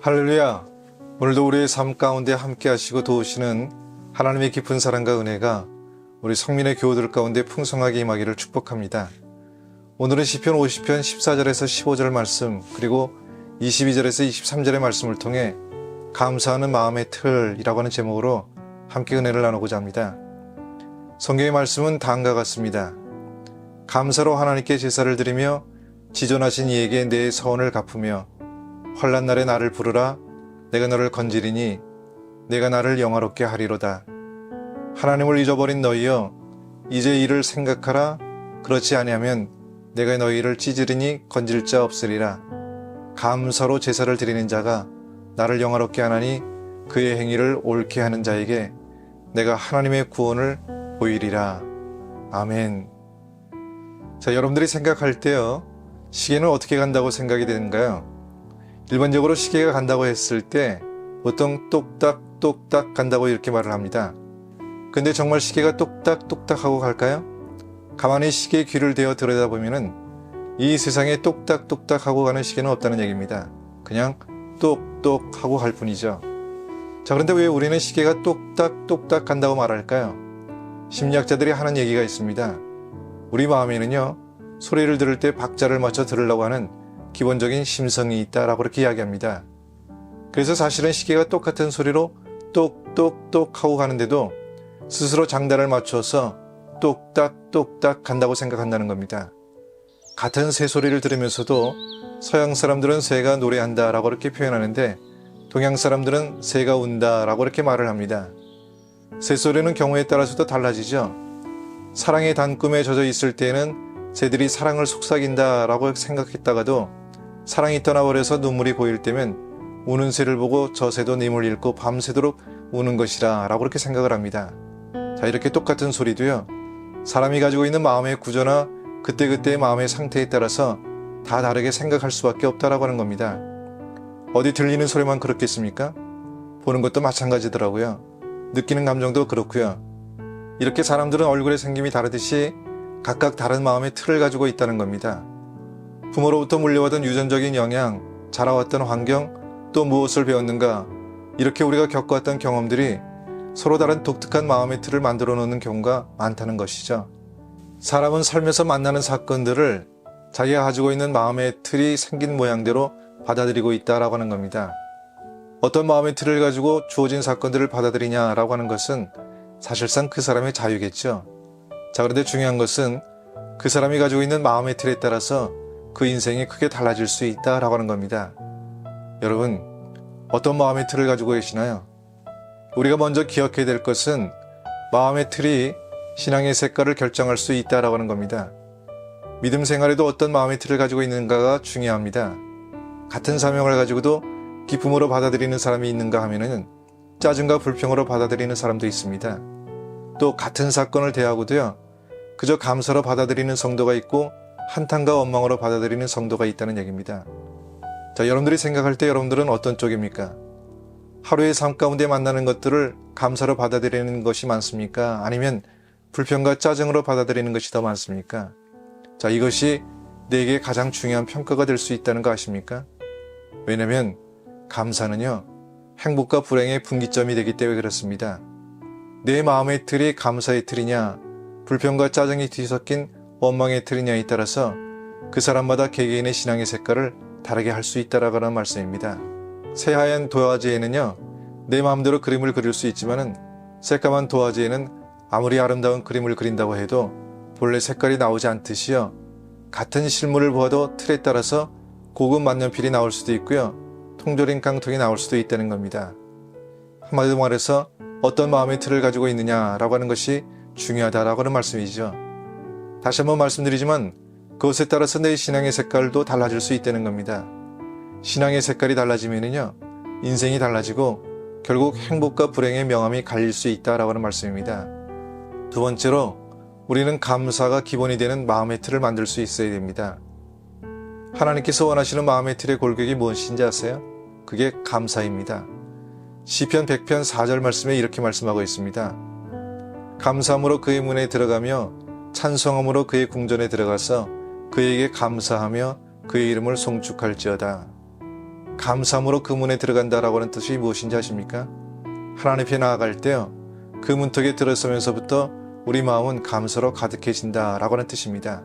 할렐루야! 오늘도 우리의 삶 가운데 함께 하시고 도우시는 하나님의 깊은 사랑과 은혜가 우리 성민의 교우들 가운데 풍성하게 임하기를 축복합니다. 오늘은 시편 50편 14절에서 15절 말씀 그리고 22절에서 23절의 말씀을 통해 감사하는 마음의 틀이라고 하는 제목으로 함께 은혜를 나누고자 합니다. 성경의 말씀은 다음과 같습니다. 감사로 하나님께 제사를 드리며 지존하신 이에게 내 서원을 갚으며 환난 날에 나를 부르라. 내가 너를 건지리니 내가 나를 영화롭게 하리로다. 하나님을 잊어버린 너희여, 이제 이를 생각하라. 그렇지 아니하면 내가 너희를 찢으리니 건질 자 없으리라. 감사로 제사를 드리는 자가 나를 영화롭게 하나니 그의 행위를 옳게 하는 자에게 내가 하나님의 구원을 보이리라. 아멘. 자, 여러분들이 생각할 때요, 시계는 어떻게 간다고 생각이 되는가요? 일반적으로 시계가 간다고 했을 때 보통 똑딱똑딱 간다고 이렇게 말을 합니다. 근데 정말 시계가 똑딱똑딱 하고 갈까요? 가만히 시계의 귀를 대어 들여다보면은 이 세상에 똑딱똑딱 하고 가는 시계는 없다는 얘기입니다. 그냥 똑똑 하고 갈 뿐이죠. 자, 그런데 왜 우리는 시계가 똑딱똑딱 간다고 말할까요? 심리학자들이 하는 얘기가 있습니다. 우리 마음에는요, 소리를 들을 때 박자를 맞춰 들으려고 하는 기본적인 심성이 있다라고 그렇게 이야기합니다. 그래서 사실은 시계가 똑같은 소리로 똑똑똑 하고 가는데도 스스로 장단을 맞춰서 똑딱똑딱 간다고 생각한다는 겁니다. 같은 새 소리를 들으면서도 서양 사람들은 새가 노래한다라고 그렇게 표현하는데 동양 사람들은 새가 운다라고 그렇게 말을 합니다. 새 소리는 경우에 따라서도 달라지죠. 사랑의 단꿈에 젖어 있을 때에는 새들이 사랑을 속삭인다라고 생각했다가도 사랑이 떠나버려서 눈물이 고일 때면 우는 새를 보고 저 새도 님을 잃고 밤새도록 우는 것이라 라고 그렇게 생각을 합니다. 자, 이렇게 똑같은 소리도요, 사람이 가지고 있는 마음의 구조나 그때그때의 마음의 상태에 따라서 다 다르게 생각할 수밖에 없다라고 하는 겁니다. 어디 들리는 소리만 그렇겠습니까? 보는 것도 마찬가지더라고요. 느끼는 감정도 그렇고요. 이렇게 사람들은 얼굴의 생김이 다르듯이 각각 다른 마음의 틀을 가지고 있다는 겁니다. 부모로부터 물려받은 유전적인 영향, 자라왔던 환경, 또 무엇을 배웠는가, 이렇게 우리가 겪어왔던 경험들이 서로 다른 독특한 마음의 틀을 만들어 놓는 경우가 많다는 것이죠. 사람은 살면서 만나는 사건들을 자기가 가지고 있는 마음의 틀이 생긴 모양대로 받아들이고 있다라고 하는 겁니다. 어떤 마음의 틀을 가지고 주어진 사건들을 받아들이냐라고 하는 것은 사실상 그 사람의 자유겠죠. 자, 그런데 중요한 것은 그 사람이 가지고 있는 마음의 틀에 따라서 그 인생이 크게 달라질 수 있다라고 하는 겁니다. 여러분, 어떤 마음의 틀을 가지고 계시나요? 우리가 먼저 기억해야 될 것은 마음의 틀이 신앙의 색깔을 결정할 수 있다라고 하는 겁니다. 믿음 생활에도 어떤 마음의 틀을 가지고 있는가가 중요합니다. 같은 사명을 가지고도 기쁨으로 받아들이는 사람이 있는가 하면은 짜증과 불평으로 받아들이는 사람도 있습니다. 또 같은 사건을 대하고도요, 그저 감사로 받아들이는 성도가 있고 한탄과 원망으로 받아들이는 성도가 있다는 얘기입니다. 자, 여러분들이 생각할 때 여러분들은 어떤 쪽입니까? 하루의 삶 가운데 만나는 것들을 감사로 받아들이는 것이 많습니까? 아니면 불평과 짜증으로 받아들이는 것이 더 많습니까? 자, 이것이 내게 가장 중요한 평가가 될 수 있다는 거 아십니까? 왜냐면 감사는요, 행복과 불행의 분기점이 되기 때문에 그렇습니다. 내 마음의 틀이 감사의 틀이냐, 불평과 짜증이 뒤섞인 원망의 틀이냐에 따라서 그 사람마다 개개인의 신앙의 색깔을 다르게 할 수 있다라고 하는 말씀입니다. 새하얀 도화지에는요, 내 마음대로 그림을 그릴 수 있지만은 새까만 도화지에는 아무리 아름다운 그림을 그린다고 해도 본래 색깔이 나오지 않듯이요, 같은 실물을 보아도 틀에 따라서 고급 만년필이 나올 수도 있고요, 통조림 깡통이 나올 수도 있다는 겁니다. 한마디로 말해서 어떤 마음의 틀을 가지고 있느냐라고 하는 것이 중요하다라고 하는 말씀이죠. 다시 한번 말씀드리지만 그것에 따라서 내 신앙의 색깔도 달라질 수 있다는 겁니다. 신앙의 색깔이 달라지면요, 인생이 달라지고 결국 행복과 불행의 명암이 갈릴 수 있다라고 하는 말씀입니다. 두 번째로 우리는 감사가 기본이 되는 마음의 틀을 만들 수 있어야 됩니다. 하나님께서 원하시는 마음의 틀의 골격이 무엇인지 아세요? 그게 감사입니다. 시편 100편 4절 말씀에 이렇게 말씀하고 있습니다. 감사함으로 그의 문에 들어가며 찬송함으로 그의 궁전에 들어가서 그에게 감사하며 그의 이름을 송축할지어다. 감사함으로 그 문에 들어간다라고 하는 뜻이 무엇인지 아십니까? 하나님 앞에 나아갈 때요, 그 문턱에 들어서면서부터 우리 마음은 감사로 가득해진다라고 하는 뜻입니다.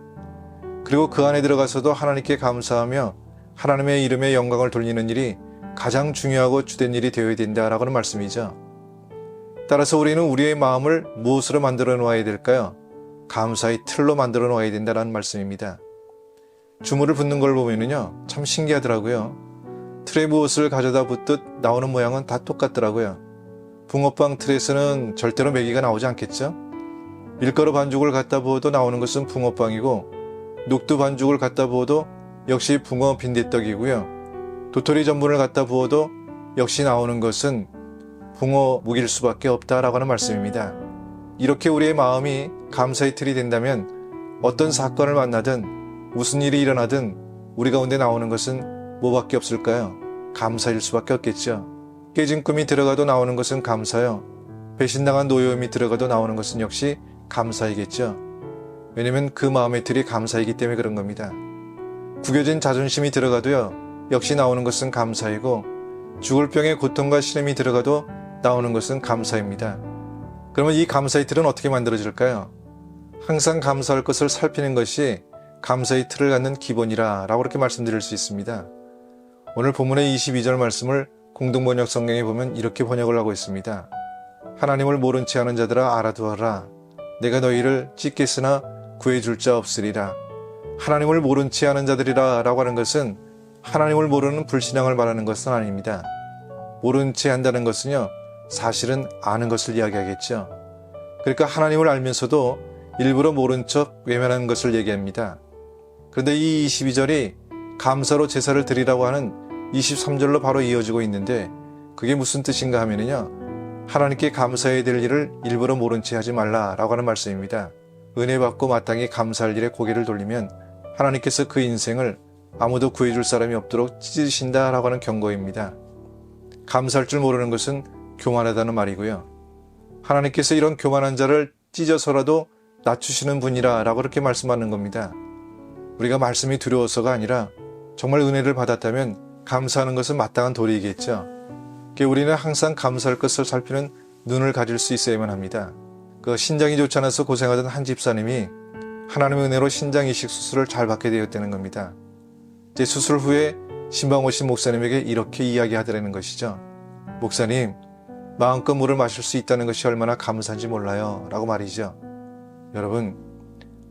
그리고 그 안에 들어가서도 하나님께 감사하며 하나님의 이름에 영광을 돌리는 일이 가장 중요하고 주된 일이 되어야 된다라고 하는 말씀이죠. 따라서 우리는 우리의 마음을 무엇으로 만들어 놓아야 될까요? 감사의 틀로 만들어 놓아야 된다는 말씀입니다. 주물을 붓는 걸 보면은요, 참 신기하더라고요. 틀에 무엇을 가져다 붓듯 나오는 모양은 다 똑같더라고요. 붕어빵 틀에서는 절대로 메기가 나오지 않겠죠? 밀가루 반죽을 갖다 부어도 나오는 것은 붕어빵이고, 녹두 반죽을 갖다 부어도 역시 붕어 빈대떡이고요. 도토리 전분을 갖다 부어도 역시 나오는 것은 붕어 묵일 수밖에 없다라고 하는 말씀입니다. 이렇게 우리의 마음이 감사의 틀이 된다면 어떤 사건을 만나든 무슨 일이 일어나든 우리 가운데 나오는 것은 뭐밖에 없을까요? 감사일 수밖에 없겠죠. 깨진 꿈이 들어가도 나오는 것은 감사요. 배신당한 노여움이 들어가도 나오는 것은 역시 감사이겠죠. 왜냐면 그 마음의 틀이 감사이기 때문에 그런 겁니다. 구겨진 자존심이 들어가도요, 역시 나오는 것은 감사이고, 죽을 병에 고통과 시름이 들어가도 나오는 것은 감사입니다. 그러면 이 감사의 틀은 어떻게 만들어질까요? 항상 감사할 것을 살피는 것이 감사의 틀을 갖는 기본이라 라고 그렇게 말씀드릴 수 있습니다. 오늘 본문의 22절 말씀을 공동번역 성경에 보면 이렇게 번역을 하고 있습니다. 하나님을 모른 채 하는 자들아 알아두어라. 내가 너희를 찢겠으나 구해줄 자 없으리라. 하나님을 모른 채 하는 자들이라 라고 하는 것은 하나님을 모르는 불신앙을 말하는 것은 아닙니다. 모른 채 한다는 것은요, 사실은 아는 것을 이야기하겠죠. 그러니까 하나님을 알면서도 일부러 모른 척 외면하는 것을 얘기합니다. 그런데 이 22절이 감사로 제사를 드리라고 하는 23절로 바로 이어지고 있는데, 그게 무슨 뜻인가 하면요, 하나님께 감사해야 될 일을 일부러 모른 채 하지 말라라고 하는 말씀입니다. 은혜 받고 마땅히 감사할 일에 고개를 돌리면 하나님께서 그 인생을 아무도 구해줄 사람이 없도록 찢으신다라고 하는 경고입니다. 감사할 줄 모르는 것은 교만하다는 말이고요. 하나님께서 이런 교만한 자를 찢어서라도 낮추시는 분이라 라고 그렇게 말씀하는 겁니다. 우리가 말씀이 두려워서가 아니라 정말 은혜를 받았다면 감사하는 것은 마땅한 도리이겠죠. 우리는 항상 감사할 것을 살피는 눈을 가질 수 있어야만 합니다. 그 신장이 좋지 않아서 고생하던 한 집사님이 하나님의 은혜로 신장 이식 수술을 잘 받게 되었다는 겁니다. 제 수술 후에 신방오신 목사님에게 이렇게 이야기하더라는 것이죠. 목사님, 마음껏 물을 마실 수 있다는 것이 얼마나 감사한지 몰라요 라고 말이죠. 여러분,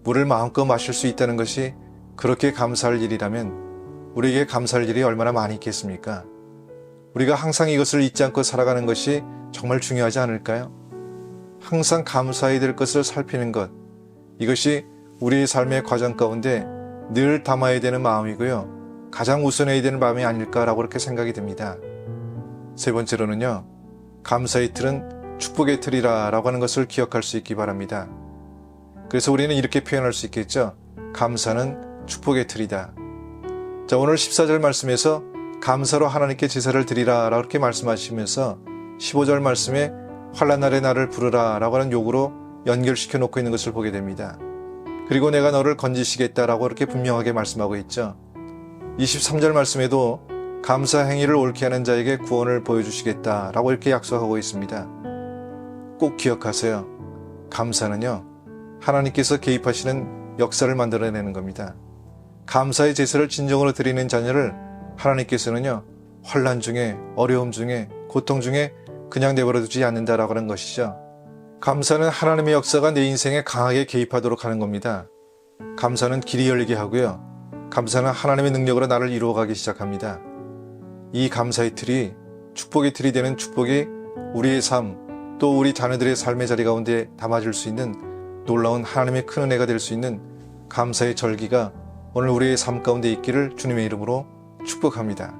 물을 마음껏 마실 수 있다는 것이 그렇게 감사할 일이라면 우리에게 감사할 일이 얼마나 많이 있겠습니까? 우리가 항상 이것을 잊지 않고 살아가는 것이 정말 중요하지 않을까요? 항상 감사해야 될 것을 살피는 것, 이것이 우리의 삶의 과정 가운데 늘 담아야 되는 마음이고요, 가장 우선해야 되는 마음이 아닐까라고 그렇게 생각이 듭니다. 세 번째로는요, 감사의 틀은 축복의 틀이라 라고 하는 것을 기억할 수 있기 바랍니다. 그래서 우리는 이렇게 표현할 수 있겠죠. 감사는 축복의 틀이다. 자, 오늘 14절 말씀에서 감사로 하나님께 제사를 드리라 라고 이렇게 말씀하시면서 15절 말씀에 환난날에 나를 부르라 라고 하는 요구로 연결시켜 놓고 있는 것을 보게 됩니다. 그리고 내가 너를 건지시겠다 라고 이렇게 분명하게 말씀하고 있죠. 23절 말씀에도 감사 행위를 옳게 하는 자에게 구원을 보여주시겠다 라고 이렇게 약속하고 있습니다. 꼭 기억하세요. 감사는요, 하나님께서 개입하시는 역사를 만들어내는 겁니다. 감사의 제사를 진정으로 드리는 자녀를 하나님께서는요, 환난 중에, 어려움 중에, 고통 중에 그냥 내버려 두지 않는다라고 하는 것이죠. 감사는 하나님의 역사가 내 인생에 강하게 개입하도록 하는 겁니다. 감사는 길이 열리게 하고요, 감사는 하나님의 능력으로 나를 이루어가기 시작합니다. 이 감사의 틀이 축복의 틀이 되는 축복이 우리의 삶, 또 우리 자녀들의 삶의 자리 가운데 담아질 수 있는 놀라운 하나님의 큰 은혜가 될 수 있는 감사의 절기가 오늘 우리의 삶 가운데 있기를 주님의 이름으로 축복합니다.